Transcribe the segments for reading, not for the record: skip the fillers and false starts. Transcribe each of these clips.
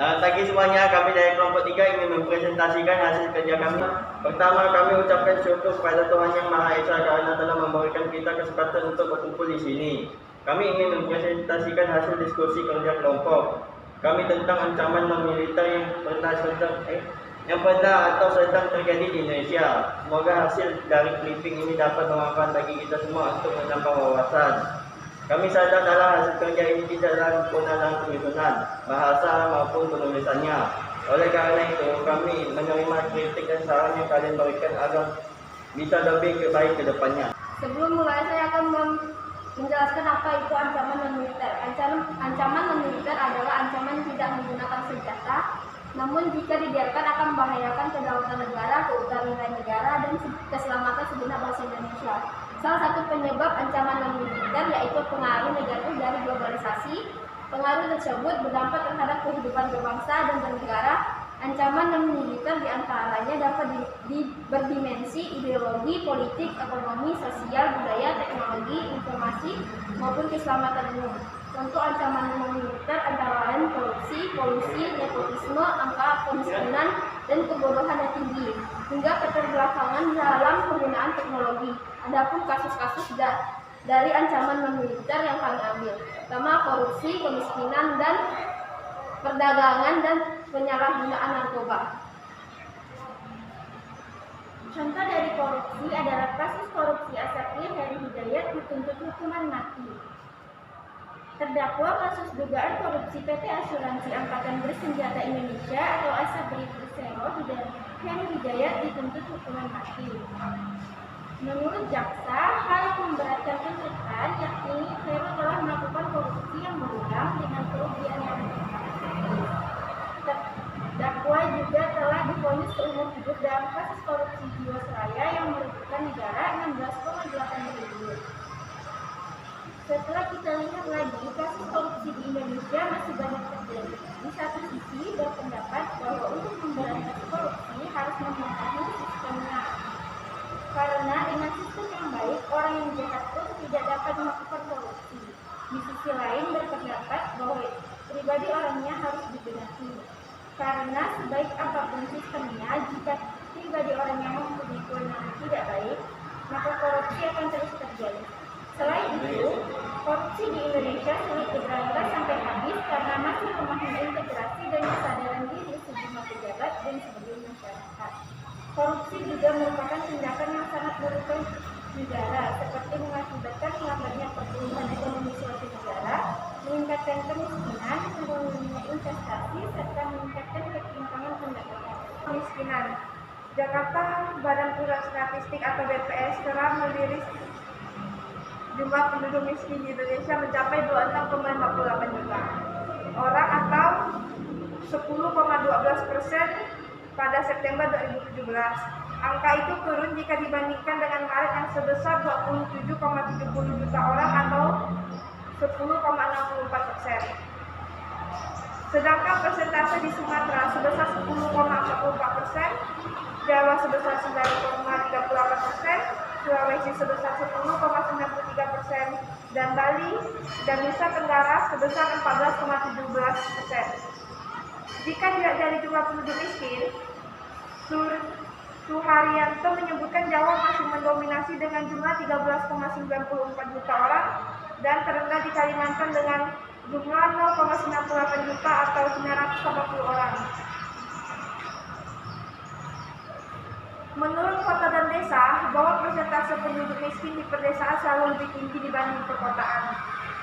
Pagi semuanya, kami dari kelompok 3 ingin mempresentasikan hasil kerja kami. Pertama, kami ucapkan syukur kepada Tuhan Yang Maha Esa karena telah memberikan kita kesempatan untuk berkumpul di sini. Kami ingin mempresentasikan hasil diskusi kerja kelompok kami tentang ancaman non-militer yang pernah atau sedang terjadi di Indonesia. Semoga hasil dari briefing ini dapat bermanfaat bagi kita semua untuk menambah wawasan. Kami sadar dalam hasil kerja ini tidaklah sempurna dalam penyusunan, bahasa maupun penulisannya. Oleh karena itu, kami menerima kritik dan saran yang kalian berikan agar bisa lebih baik ke depannya. Sebelum mulai, saya akan menjelaskan apa itu ancaman non-militer. Ancaman non-militer adalah ancaman tidak menggunakan senjata, namun jika dibiarkan akan membahayakan kedaulatan negara, keutuhan negara, dan keselamatan segenap bangsa Indonesia. Salah satu penyebab ancaman non-militer yaitu pengaruh negatif dari globalisasi. Pengaruh tersebut berdampak terhadap kehidupan berbangsa dan bernegara. Ancaman non-militer diantaranya dapat berdimensi ideologi, politik, ekonomi, sosial, budaya, teknologi, informasi, maupun keselamatan umum. Contoh ancaman non-militer antara lain korupsi, polusi, nepotisme, angka kemiskinan, dan kebodohan yang tinggi, hingga keterbelakangan dalam penggunaan teknologi. Adapun kasus-kasus dari ancaman non-militer yang kami ambil, pertama korupsi, kemiskinan, dan perdagangan dan penyalahgunaan narkoba. Contoh dari korupsi adalah kasus korupsi Asapri Heri Hidayat dituntut hukuman mati. Terdakwa kasus dugaan korupsi PT Asuransi Angkatan Bersenjata Indonesia atau Asabri Persero Heri Hidayat dituntut hukuman mati. Menurut jaksa, hal yang memberatkan tuntutan yakni Hero telah melakukan korupsi yang berulang dengan kerugian yang terdakwa juga telah divonis seumur hidup dalam kasus korupsi Jiwasraya yang merugikan negara 16,8 triliun. Setelah kita lihat lagi, kasus korupsi di Indonesia masih banyak terjadi. Di satu sisi berpendapat bahwa untuk memberantas korupsi harus membenahi sistemnya. Karena dengan sistem yang baik, orang yang jahat pun tidak dapat melakukan korupsi. Di sisi lain berpendapat bahwa pribadi orangnya harus dibenahi. Karena sebaik apapun sistemnya, jika pribadi orang yang mempunyai kewenangan tidak baik, maka korupsi akan terus terjadi. Selain itu, korupsi di Indonesia sulit diberantas sampai habis karena masih lemahnya integrasi dan kesadaran diri sejumlah pejabat dan sebagian masyarakat. Korupsi juga merupakan tindakan yang sangat merugikan negara, seperti mengakibatkan lambatnya pertumbuhan ekonomi suatu negara, meningkatkan kemiskinan, menurunnya investasi, serta meningkatkan ketimpangan pendapatan. Kemiskinan. Jakarta Badan Pusat Statistik atau BPS telah merilis jumlah penduduk miskin di Indonesia mencapai 26,58 juta orang atau 10,12% pada September 2017. Angka itu turun jika dibandingkan dengan Maret yang sebesar 27,70 juta orang atau 10,64%. Sedangkan persentase di Sumatera sebesar 10,44%, Jawa sebesar 9,38%, Sulawesi sebesar 10,93%, dan Bali dan Nusa Tenggara sebesar 14,17%. Jika dilihat dari jumlah penduduk miskin, Suharyanto menyebutkan Jawa masih mendominasi dengan jumlah 13,94 juta orang dan terendah di Kalimantan dengan jumlah 0,98 juta atau 980 orang. Menurut kota dan desa, bahwa persentase penduduk miskin di pedesaan selalu lebih tinggi dibanding perkotaan.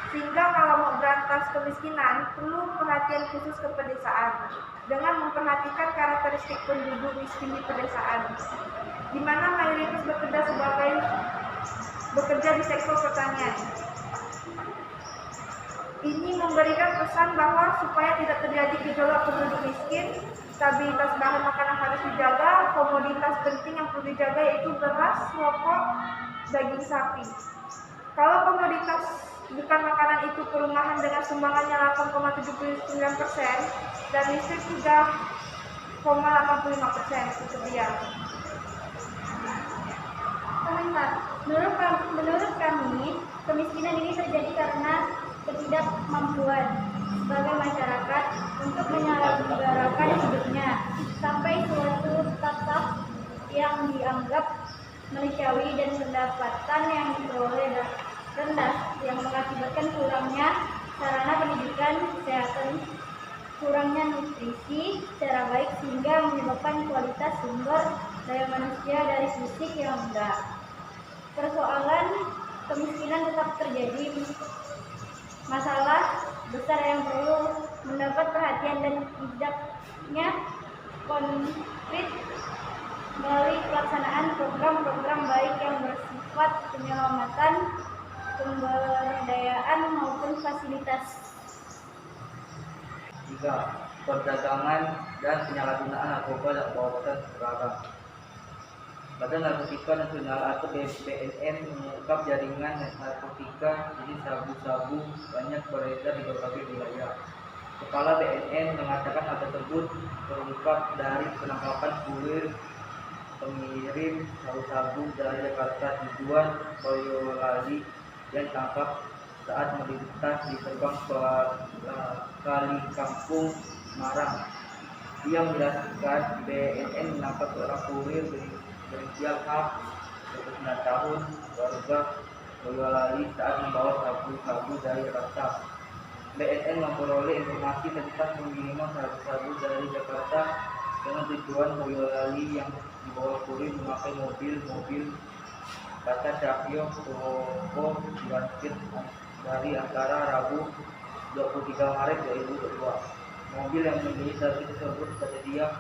Sehingga kalau mau berantas kemiskinan, perlu perhatian khusus ke pedesaan dengan memperhatikan karakteristik penduduk miskin di pedesaan, di mana mayoritas bekerja di sektor pertanian. Ini memberikan pesan bahwa supaya tidak terjadi gejolak penduduk miskin, stabilitas bahan makanan harus dijaga, komoditas penting yang perlu dijaga yaitu beras, rokok, daging sapi. Kalau komoditas bukan makanan itu perumahan dengan sumbangannya 8,79% dan listrik 3,85% tersedia. Komentar. Menurut kami, kemiskinan ini terjadi karena ketidakmampuan sebagai masyarakat untuk menyelenggarakan hidupnya sampai suatu tahap yang dianggap manusiawi dan pendapatan yang diperoleh rendah yang mengakibatkan kurangnya sarana pendidikan, kesehatan, kurangnya nutrisi secara baik sehingga menyebabkan kualitas sumber daya manusia dari fisik yang rendah. Persoalan kemiskinan tetap terjadi, masalah besar yang perlu mendapat perhatian dan tidaknya konkret melalui pelaksanaan program-program baik yang bersifat penyelamatan, pemberdayaan maupun fasilitas. 3. Perdagangan dan penyalahgunaan narkoba dan obat terlarang. Badan Narkotika Nasional atau BNN mengungkap jaringan narkotika jenis sabu-sabu banyak beredar di berbagai wilayah. Kepala BNN mengatakan hal tersebut terungkap dari penangkapan kurir pengirim sabu-sabu dari Jakarta tujuan Boyolali yang ditangkap saat melintas di gerbang Kali Kampung Semarang. Dia menjelaskan BNN menangkap seorang kurir berinisial H, 29 tahun, warga Boyolali saat membawa sabu-sabu dari Jakarta. BNN memperoleh informasi tentang pengiriman sabu-sabu dari Jakarta dengan tujuan Boyolali yang dibawa kurir memakai mobil Tata Cahyo Toko diparkir dari antara Rabu 23 Maret 2022. Mobil yang memiliki sabu tersebut tersedia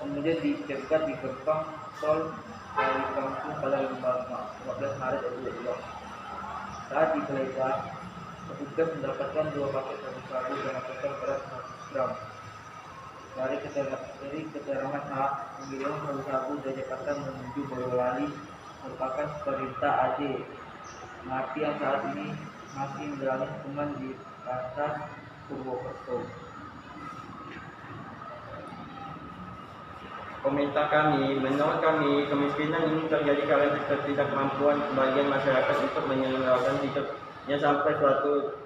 kemudian dicegat di gerbang tol Kali Kampung pada 15 Maret 2022. Saat digeledah, petugas mendapatkan 2 paket sabu-sabu dengan total berat 100 gram. Dari keterangan saat pengiriman sabu-sabu dari Jakarta menuju Boyolali merupakan perintah AD Mati yang saat ini masih menjalani hukuman di atas Purwokerto. Komentar kami, menurut kami, kemiskinan ini terjadi karena ketidakmampuan sebagian masyarakat untuk menyelenggarakan hidupnya sampai suatu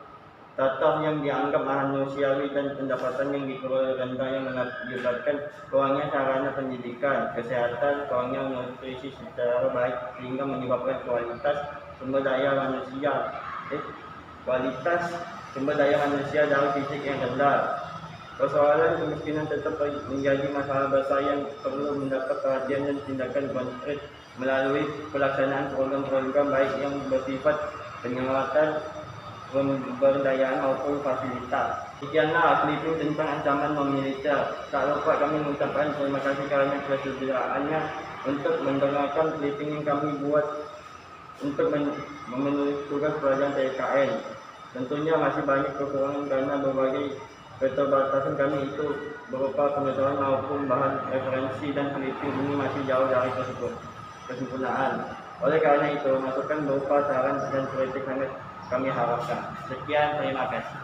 tahap yang dianggap manusiawi dan pendapatan yang diperoleh rendah yang mengakibatkan kurangnya sarana pendidikan, kesehatan, kurangnya nutrisi secara baik sehingga menyebabkan kualitas sumber daya manusia dari fisik yang rendah. Persoalan kemiskinan tetap menjadi masalah besar yang perlu mendapat perhatian dan tindakan konkret melalui pelaksanaan program-program baik yang bersifat penyelamatan, pemberdayaan maupun fasilitas. Sekianlah clipping tentang ancaman memiliter. Tak lupa kami mengucapkan terima kasih kerana kesediaannya untuk mendengarkan clipping yang kami buat untuk memenuhi tugas pelajaran TKN. Tentunya masih banyak kekurangan karena berbagai keterbatasan kami itu berupa pengetahuan maupun bahan referensi dan clipping ini masih jauh dari kesempurnaan. Oleh karena itu, masukan berupa saran dan kritik sangat kami harapkan. Sekian, terima kasih.